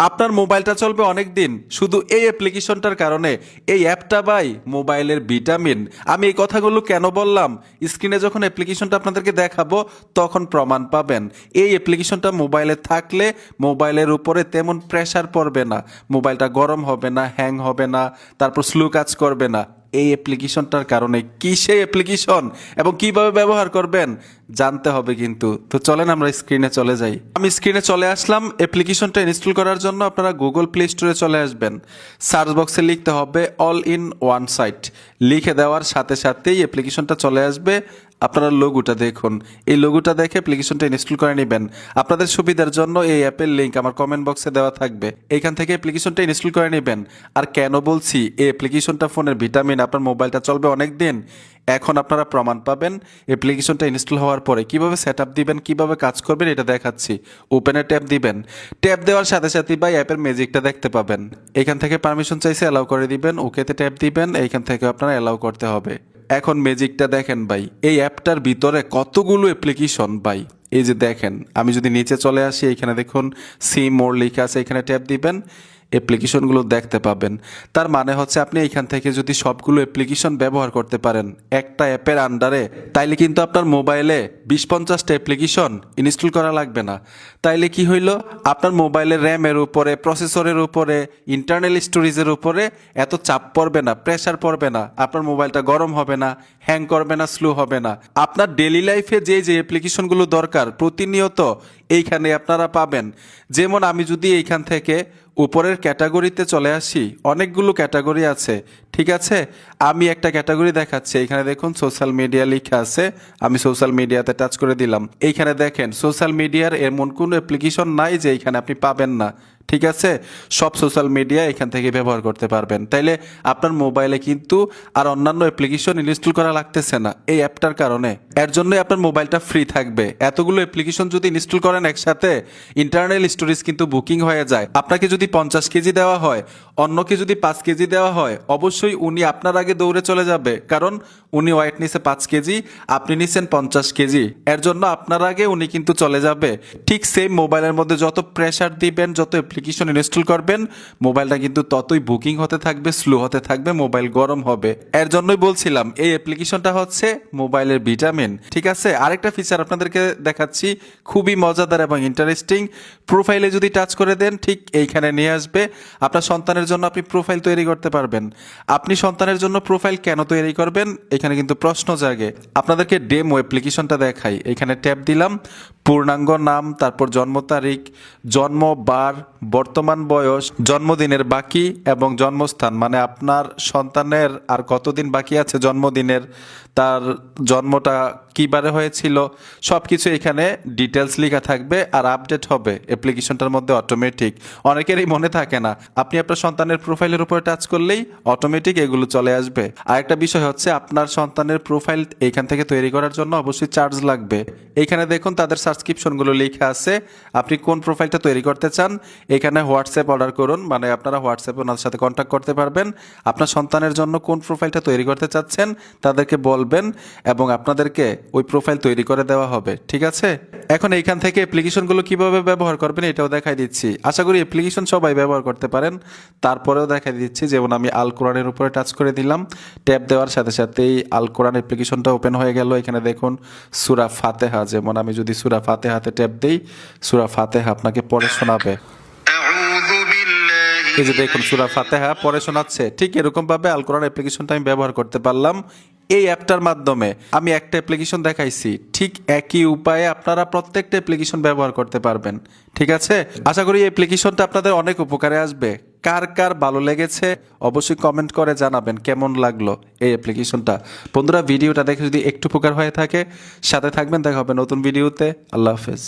আপনার মোবাইলটা চলবে অনেক দিন শুধু এই অ্যাপ্লিকেশনটার কারণে। এই অ্যাপটা ভাই মোবাইলের ভিটামিন। আমি এই কথাগুলো কেন বললাম, স্ক্রিনে যখন অ্যাপ্লিকেশনটা আপনাদেরকে দেখাবো তখন প্রমাণ পাবেন। এই অ্যাপ্লিকেশনটা মোবাইলে থাকলে মোবাইলের উপরে তেমন প্রেসার পড়বে না, মোবাইলটা গরম হবে না, হ্যাং হবে না, তারপর স্লো কাজ করবে না। এই অ্যাপ্লিকেশনটার কারণে। কি সেই অ্যাপ্লিকেশন এবং কিভাবে ব্যবহার করবেন জানতে হবে কিন্তু। তো চলেন আমরা স্ক্রিনে চলে যাই। আমি স্ক্রিনে চলে আসলাম। অ্যাপ্লিকেশনটা ইনস্টল করার জন্য আপনারা গুগল প্লে স্টোরে চলে আসবেন। সার্চ বক্সে লিখতে হবে অল ইন ওয়ান সাইট। লিখে দেওয়ার সাথে সাথেই অ্যাপ্লিকেশনটা চলে আসবে। আপনারা লোগোটা দেখুন, এই লোগোটা দেখে অ্যাপ্লিকেশনটা ইনস্টল করে নেবেন। আপনাদের সুবিধার জন্য এই অ্যাপের লিঙ্ক আমার কমেন্ট বক্সে দেওয়া থাকবে, এইখান থেকে অ্যাপ্লিকেশনটা ইনস্টল করে নেবেন। আর কেন বলছি এই অ্যাপ্লিকেশনটা ফোনের ভিটামিন, আপনার মোবাইলটা চলবে অনেক দিন, এখন আপনারা প্রমাণ পাবেন অ্যাপ্লিকেশনটা ইনস্টল হওয়ার পরে। কিভাবে সেট আপ দিবেন, কিভাবে কাজ করবেন এটা দেখাচ্ছি। ওপেনে ট্যাপ দিবেন, ট্যাপ দেওয়ার সাথে সাথে ভাই অ্যাপের ম্যাজিকটা দেখতে পাবেন। এখান থেকে পারমিশন চাইছে অ্যালাউ করে দিবেন, ওকেতে ট্যাপ দিবেন, এইখান থেকে আপনারা অ্যালাউ করতে হবে। এখন ম্যাজিকটা দেখেন ভাই, এই অ্যাপটার ভিতরে কতগুলো অ্যাপ্লিকেশন ভাই। এই যে দেখেন, আমি যদি নিচে চলে আসি, এখানে দেখুন সি মোর লেখা আছে, এখানে ট্যাপ দিবেন, অ্যাপ্লিকেশনগুলো দেখতে পাবেন। তার মানে হচ্ছে আপনি এইখান থেকে যদি সবগুলো অ্যাপ্লিকেশন ব্যবহার করতে পারেন একটা অ্যাপের আন্ডারে, তাইলে কিন্তু আপনার মোবাইলে 20-50টা অ্যাপ্লিকেশন ইনস্টল করা লাগবে না। তাইলে কি হইল, আপনার মোবাইলের র্যামের উপরে, প্রসেসরের উপরে, ইন্টারনাল স্টোরেজের উপরে এত চাপ পড়বে না, প্রেসার পড়বে না, আপনার মোবাইলটা গরম হবে না, হ্যাং করবে না, স্লো হবে না। আপনার ডেইলি লাইফে যে যে অ্যাপ্লিকেশনগুলো দরকার প্রতিনিয়ত এইখানে আপনারা পাবেন। যেমন আমি যদি এইখান থেকে উপরের ক্যাটাগরিতে চলে আসি, অনেকগুলো ক্যাটাগরি আছে, ঠিক আছে। আমি একটা ক্যাটাগরি দেখাচ্ছি, এখানে দেখুন সোশ্যাল মিডিয়া লেখা আছে, আমি সোশ্যাল মিডিয়াতে টাচ করে দিলাম। এইখানে দেখেন সোশ্যাল মিডিয়ার এমন কোনো অ্যাপ্লিকেশন নাই যে এইখানে আপনি পাবেন না, ঠিক আছে। সব সোশ্যাল মিডিয়া এখান থেকে ব্যবহার করতে পারবেন। তাইলে আপনার মোবাইলে কিন্তু আর অন্যান্য অ্যাপ্লিকেশন ইনস্টল করা লাগতেছে না এই অ্যাপটার কারণে। এর জন্যই আপনার মোবাইলটা ফ্রি থাকবে। এতগুলো অ্যাপ্লিকেশন যদি ইনস্টল করেন একসাথে, ইন্টারনাল স্টোরেজ কিন্তু বুকিং হয়ে যায়। আপনাকে যদি 50 কেজি দেওয়া হয়, অন্যকে যদি 5 কেজি দেওয়া হয়, অবশ্যই উনি আপনার আগে দৌড়ে চলে যাবে, কারণ উনি ওয়েট নিছে 5 কেজি, আপনি নিছেন 50 কেজি। এর জন্য আপনার আগে উনি কিন্তু চলে যাবে। ঠিক সেম মোবাইলের মধ্যে যত প্রেসার দিবেন, যত অ্যাপ্লিকেশন ইনস্টল করবেন, মোবাইলটা কিন্তু ততই বুকিং হতে থাকবে, স্লো হতে থাকবে, মোবাইল গরম হবে। এর জন্যই বলছিলাম এই অ্যাপ্লিকেশনটা হচ্ছে মোবাইলের ভিটামিন, ঠিক আছে। আরেকটা ফিচার আপনাদেরকে দেখাচ্ছি, খুবই মজাদার এবং ইন্টারেস্টিং। প্রোফাইলে যদি টাচ করে দেন, ঠিক এইখানে নিয়ে আসবে। আপনার সন্তানের জন্য আপনি প্রোফাইল তৈরি করতে পারবেন। আপনি সন্তানের জন্য প্রোফাইল কেন তৈরি করবেন, এখানে কিন্তু প্রশ্ন জাগে। আপনাদেরকে ডেমো অ্যাপ্লিকেশনটা দেখাই। এখানে ট্যাপ দিলাম, পূর্ণাঙ্গ নাম, তারপর জন্ম তারিখ, জন্ম বার, বর্তমান বয়স, জন্মদিনের বাকি এবং জন্মস্থান, মানে আপনার সন্তানের আর কতদিন বাকি আছে জন্মদিনের, তার জন্মটা কিবারে হয়েছিল, সব কিছু এখানে ডিটেলস লেখা থাকবে আর আপডেট হবে অ্যাপ্লিকেশনটার মধ্যে অটোমেটিক। অনেকেরই মনে থাকে না, আপনি আপনার সন্তানের প্রোফাইলের উপরে টাচ করলেই অটোমেটিক এগুলো চলে আসবে। আরেকটা বিষয় হচ্ছে, আপনার সন্তানের প্রোফাইল এইখান থেকে তৈরি করার জন্য অবশ্যই চার্জ লাগবে। এইখানে দেখুন তাদের সাবস্ক্রিপশনগুলো লেখা আছে। আপনি কোন প্রোফাইলটা তৈরি করতে চান, এখানে হোয়াটসঅ্যাপ অর্ডার করুন, মানে আপনারা হোয়াটসঅ্যাপে ওনার সাথে কন্ট্যাক্ট করতে পারবেন। আপনার সন্তানের জন্য কোন প্রোফাইলটা তৈরি করতে চাচ্ছেন তাদেরকে বলবেন এবং আপনাদেরকে ওই প্রোফাইল তৈরি করে দেওয়া হবে, ঠিক আছে। এখন এইখান থেকে অ্যাপ্লিকেশনগুলো কিভাবে ব্যবহার করবেন এটাও দেখাই দিচ্ছি। আশা করি অ্যাপ্লিকেশন সবাই ব্যবহার করতে পারেন, তারপরেও দেখাই দিচ্ছি। যেমন আমি আল কোরআনের উপরে টাচ করে দিলাম, ট্যাপ দেওয়ার সাথে সাথেই আল কোরআন অ্যাপ্লিকেশনটা ওপেন হয়ে গেল। এখানে দেখুন সূরা ফাতিহা, যেমন আমি যদি সূরা ফাতিহাতে ট্যাপ দিই, সূরা ফাতিহা আপনাকে পড়ে শোনাবে। এই যে দেখুন সূরা ফাতিহা পড়ে শোনাচ্ছে। ঠিক এরকম ভাবে আল কোরআন অ্যাপ্লিকেশনটা আমি ব্যবহার করতে পারলাম এই অ্যাপটার মাধ্যমে। আমি একটা অ্যাপ্লিকেশন দেখাইছি, ঠিক একই উপায়ে আপনারা প্রত্যেকটা অ্যাপ্লিকেশন ব্যবহার করতে পারবেন, ঠিক আছে। আশা করি এই অ্যাপ্লিকেশনটা আপনাদের অনেক উপকারে আসবে। কার কার ভালো লেগেছে অবশ্যই কমেন্ট করে জানাবেন কেমন লাগলো এই অ্যাপ্লিকেশনটা। বন্ধুরা, ভিডিওটা দেখে যদি একটু উপকার হয়ে থাকে সাথে থাকবেন। দেখা হবে নতুন ভিডিওতে। আল্লাহ হাফেজ।